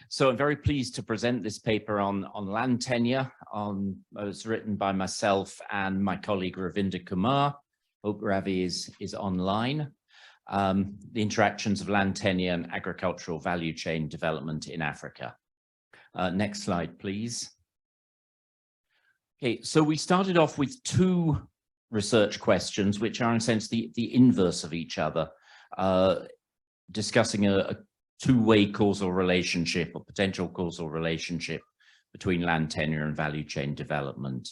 So I'm very pleased to present this paper on land tenure. It was written by myself and my colleague Ravinder Kumar. Hope Ravi is online. The interactions of land tenure and agricultural value chain development in Africa. Next slide, please. Okay, so we started off with two research questions, which are in a sense the inverse of each other, discussing a two-way causal relationship or potential causal relationship between land tenure and value chain development.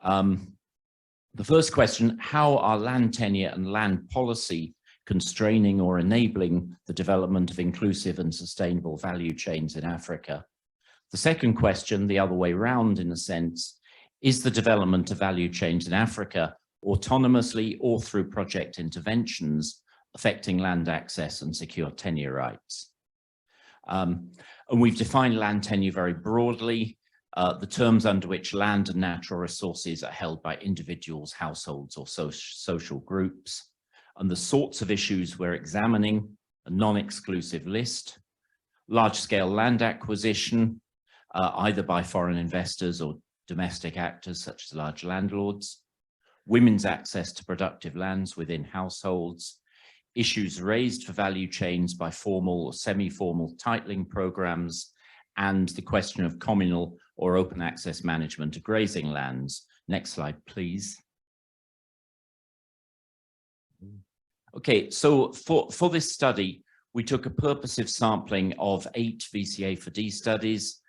The first question, how are land tenure and land policy constraining or enabling the development of inclusive and sustainable value chains in Africa? The second question, the other way round in a sense, is the development of value chains in Africa autonomously or through project interventions affecting land access and secure tenure rights? And we've defined land tenure very broadly, the terms under which land and natural resources are held by individuals, households, or social groups, and the sorts of issues we're examining: a non-exclusive list, large-scale land acquisition, either by foreign investors or domestic actors such as large landlords, women's access to productive lands within households, issues raised for value chains by formal or semi-formal titling programs, and the question of communal or open access management of grazing lands. Next slide, please. Okay, so for this study, we took a purposive sampling of 8 VCA4D studies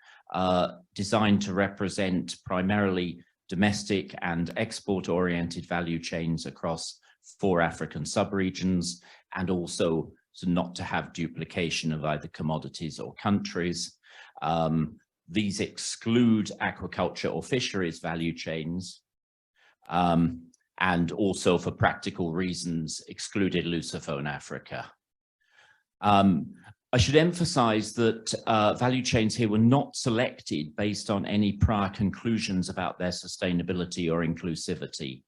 designed to represent primarily domestic and export-oriented value chains across 4 African subregions, and also so not to have duplication of either commodities or countries. These exclude aquaculture or fisheries value chains, and also for practical reasons excluded Lusophone Africa. I should emphasize that value chains here were not selected based on any prior conclusions about their sustainability or inclusivity.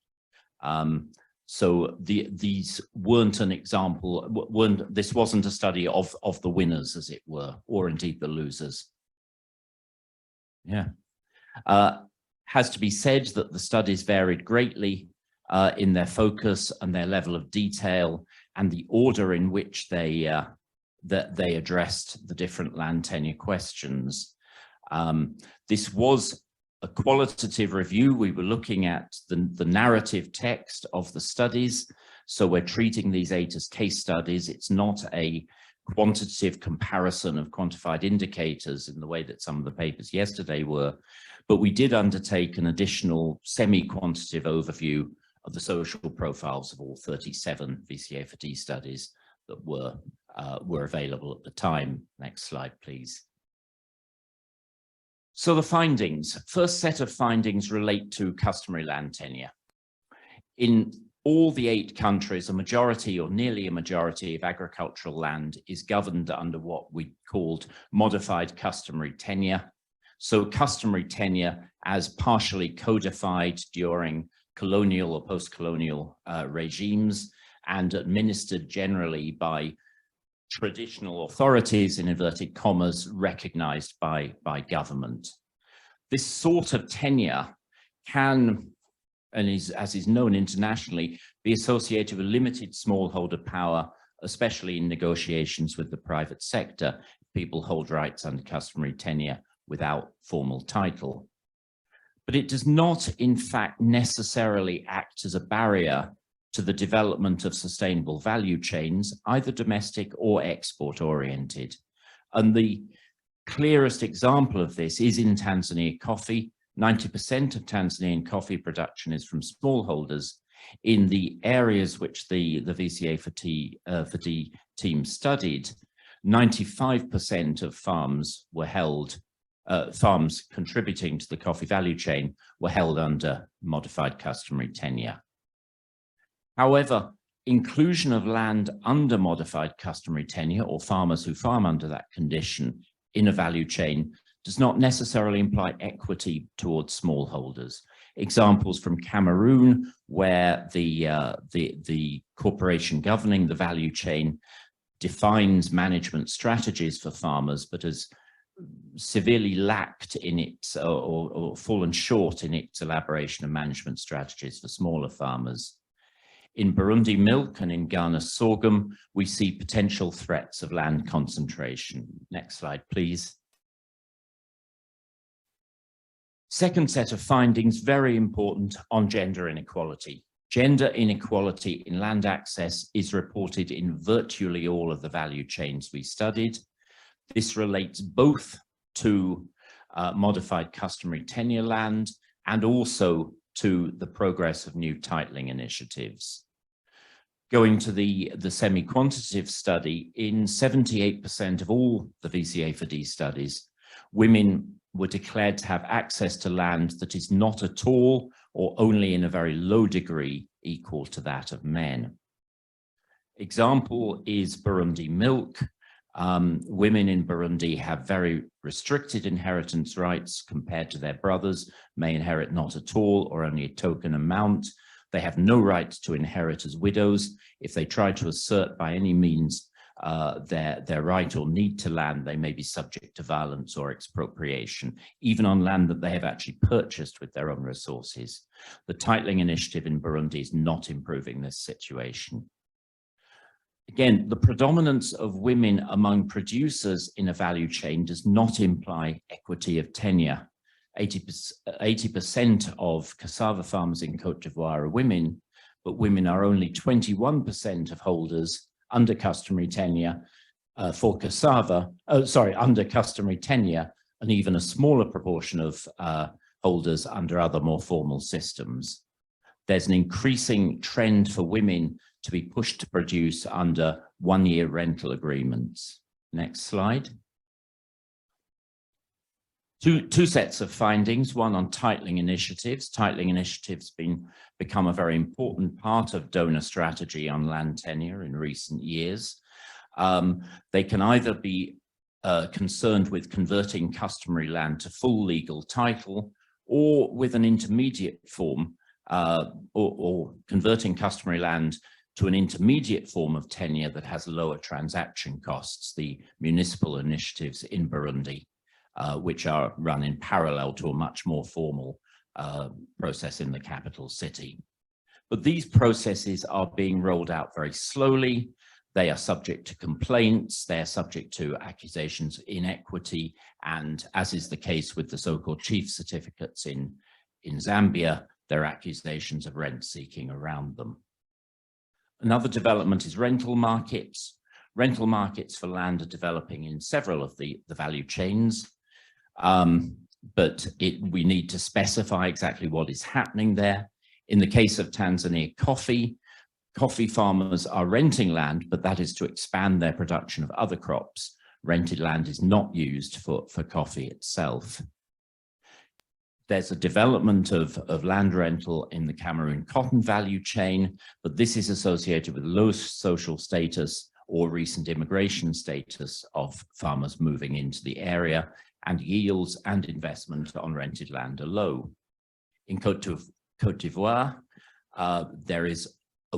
So these weren't an example, this wasn't a study of the winners, as it were, or indeed the losers. Yeah. Has to be said that the studies varied greatly in their focus and their level of detail and the order in which they addressed the different land tenure questions. This was a qualitative review. We were looking at the narrative text of the studies. So we're treating these 8 as case studies. It's not a quantitative comparison of quantified indicators in the way that some of the papers yesterday were, but we did undertake an additional semi-quantitative overview of the social profiles of all 37 VCA4D studies that were available at the time. Next slide, please. So the findings. First set of findings relate to customary land tenure. In all the 8 countries, a majority or nearly a majority of agricultural land is governed under what we called modified customary tenure. So customary tenure as partially codified during colonial or post-colonial regimes and administered generally by traditional authorities, in inverted commas, recognized by government. This sort of tenure can, and as is known internationally, be associated with limited smallholder power, especially in negotiations with the private sector. People hold rights under customary tenure without formal title. But it does not, in fact, necessarily act as a barrier to the development of sustainable value chains, either domestic or export-oriented. And the clearest example of this is in Tanzania coffee. 90% of Tanzanian coffee production is from smallholders. In the areas which the VCA4D team studied, 95% of farms were held, farms contributing to the coffee value chain were held under modified customary tenure. However, inclusion of land under modified customary tenure, or farmers who farm under that condition in a value chain, does not necessarily imply equity towards smallholders. Examples from Cameroon, where the corporation governing the value chain defines management strategies for farmers, but has severely lacked in its, or fallen short in its elaboration of management strategies for smaller farmers. In Burundi milk and in Ghana sorghum, we see potential threats of land concentration. Next slide, please. Second set of findings, very important, on gender inequality. Gender inequality in land access is reported in virtually all of the value chains we studied. This relates both to modified customary tenure land and also to the progress of new titling initiatives. Going to the semi-quantitative study, in 78% of all the VCA4D studies, women were declared to have access to land that is not at all or only in a very low degree equal to that of men. Example is Burundi milk. Women in Burundi have very restricted inheritance rights compared to their brothers, may inherit not at all or only a token amount. They have no right to inherit as widows. If they try to assert by any means their right or need to land, they may be subject to violence or expropriation, even on land that they have actually purchased with their own resources. The titling initiative in Burundi is not improving this situation. Again, the predominance of women among producers in a value chain does not imply equity of tenure. 80% of cassava farmers in Côte d'Ivoire are women, but women are only 21% of holders under customary tenure for cassava, under customary tenure, and even a smaller proportion of holders under other more formal systems. There's an increasing trend for women to be pushed to produce under one-year rental agreements. Next slide. Two sets of findings, one on titling initiatives. Titling initiatives become a very important part of donor strategy on land tenure in recent years. They can either be concerned with converting customary land to full legal title, or with an intermediate form, or converting customary land to an intermediate form of tenure that has lower transaction costs, the municipal initiatives in Burundi, which are run in parallel to a much more formal process in the capital city. But these processes are being rolled out very slowly. They are subject to complaints, they are subject to accusations of inequity, and as is the case with the so-called chief certificates in Zambia, there are accusations of rent seeking around them. Another development is rental markets. Rental markets for land are developing in several of the value chains, but we need to specify exactly what is happening there. In the case of Tanzania coffee farmers are renting land, but that is to expand their production of other crops. Rented land is not used for coffee itself. There's a development of land rental in the Cameroon cotton value chain, but this is associated with low social status or recent immigration status of farmers moving into the area, and yields and investment on rented land are low. In Côte d'Ivoire, there is a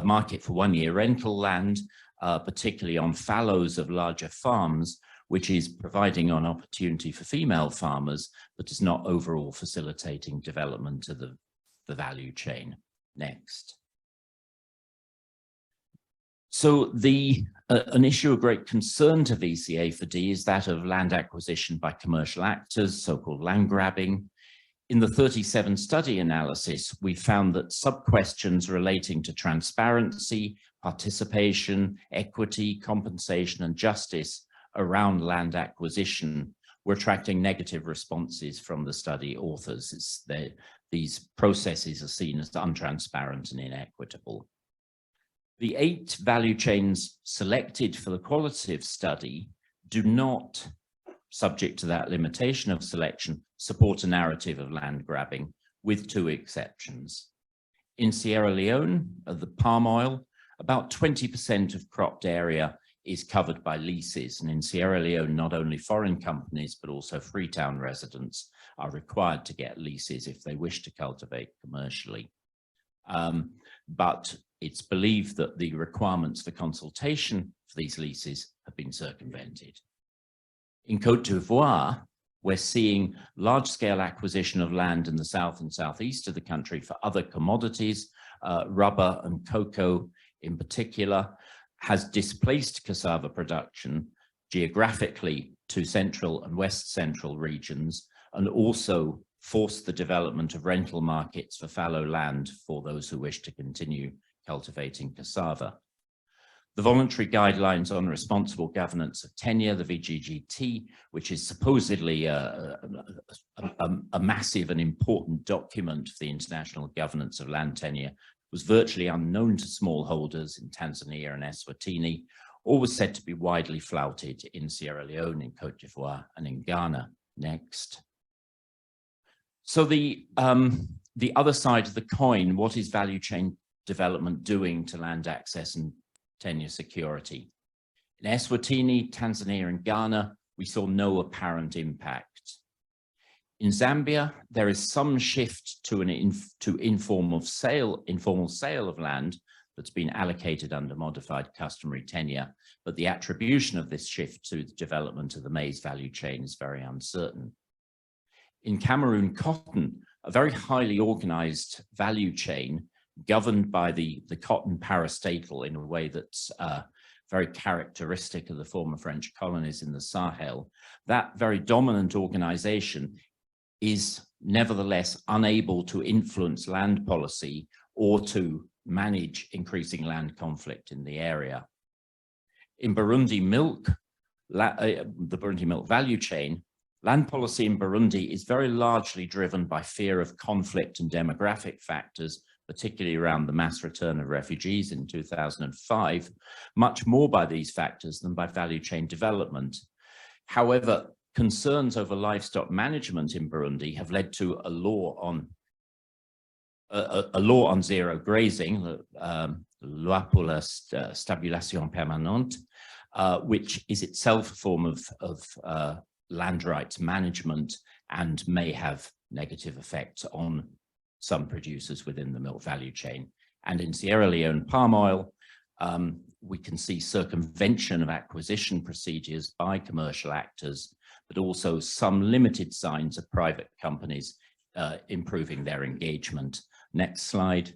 market for one-year rental land, particularly on fallows of larger farms, which is providing an opportunity for female farmers, but is not overall facilitating development of the value chain. Next. So an issue of great concern to VCA4D is that of land acquisition by commercial actors, so-called land grabbing. In the 37 study analysis, we found that sub-questions relating to transparency, participation, equity, compensation, and justice around land acquisition were attracting negative responses from the study authors. These processes are seen as untransparent and inequitable. The 8 value chains selected for the qualitative study do not, subject to that limitation of selection, support a narrative of land grabbing, with 2 exceptions. In Sierra Leone, the palm oil, about 20% of cropped area is covered by leases, and in Sierra Leone, not only foreign companies, but also Freetown residents are required to get leases if they wish to cultivate commercially. but it's believed that the requirements for consultation for these leases have been circumvented. In Côte d'Ivoire, we're seeing large-scale acquisition of land in the south and southeast of the country for other commodities. Rubber and cocoa in particular has displaced cassava production geographically to central and west central regions, and also forced the development of rental markets for fallow land for those who wish to continue cultivating cassava. The voluntary guidelines on responsible governance of tenure, the VGGT, which is supposedly a massive and important document for the international governance of land tenure, was virtually unknown to smallholders in Tanzania and Eswatini, or was said to be widely flouted in Sierra Leone, in Côte d'Ivoire, and in Ghana. Next. So the other side of the coin, what is value chain development doing to land access and tenure security? In Eswatini, Tanzania, and Ghana, we saw no apparent impact. In Zambia, there is some shift to informal sale of land that's been allocated under modified customary tenure, but the attribution of this shift to the development of the maize value chain is very uncertain. In Cameroon cotton, a very highly organized value chain governed by the cotton parastatal in a way that's very characteristic of the former French colonies in the Sahel, that very dominant organization is nevertheless unable to influence land policy or to manage increasing land conflict in the area. In Burundi milk, the Burundi milk value chain, land policy in Burundi is very largely driven by fear of conflict and demographic factors, particularly around the mass return of refugees in 2005, much more by these factors than by value chain development. However, concerns over livestock management in Burundi have led to a law on zero grazing, Loi pour la Stabilisation Permanente, which is itself a form of land rights management and may have negative effects on some producers within the milk value chain. And in Sierra Leone palm oil, we can see circumvention of acquisition procedures by commercial actors, but also some limited signs of private companies improving their engagement. Next slide.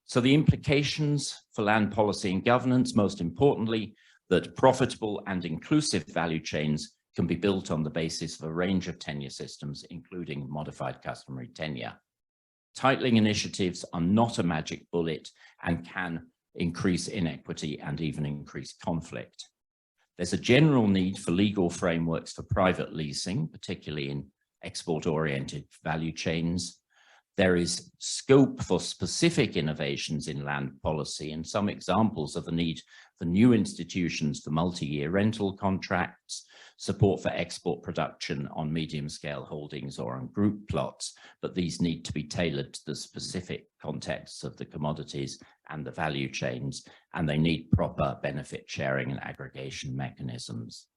So the implications for land policy and governance, most importantly, that profitable and inclusive value chains can be built on the basis of a range of tenure systems, including modified customary tenure. Titling initiatives are not a magic bullet and can increase inequity and even increase conflict. There's a general need for legal frameworks for private leasing, particularly in export-oriented value chains. There is scope for specific innovations in land policy, and some examples of the need for new institutions for multi-year rental contracts, support for export production on medium-scale holdings or on group plots, but these need to be tailored to the specific contexts of the commodities and the value chains, and they need proper benefit sharing and aggregation mechanisms.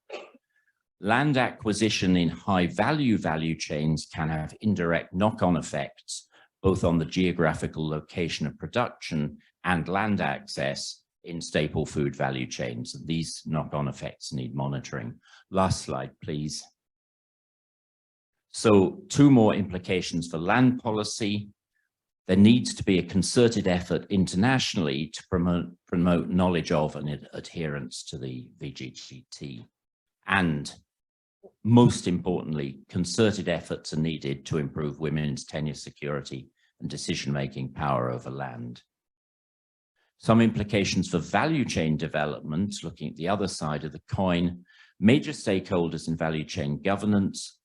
Land acquisition in high-value value chains can have indirect knock-on effects, both on the geographical location of production and land access in staple food value chains. These knock-on effects need monitoring. Last slide, please. So, two more implications for land policy. There needs to be a concerted effort internationally to promote knowledge of and adherence to the VGGT. And most importantly, concerted efforts are needed to improve women's tenure security and decision-making power over land. Some implications for value chain development, looking at the other side of the coin, major stakeholders in value chain governance,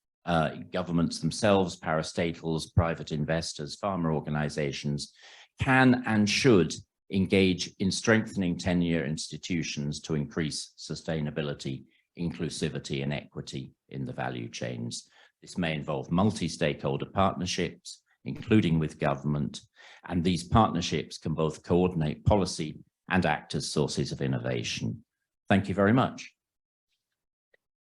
governments themselves, parastatals, private investors, farmer organizations, can and should engage in strengthening tenure institutions to increase sustainability, inclusivity, and equity in the value chains. This may involve multi-stakeholder partnerships, including with government, and these partnerships can both coordinate policy and act as sources of innovation. Thank you very much.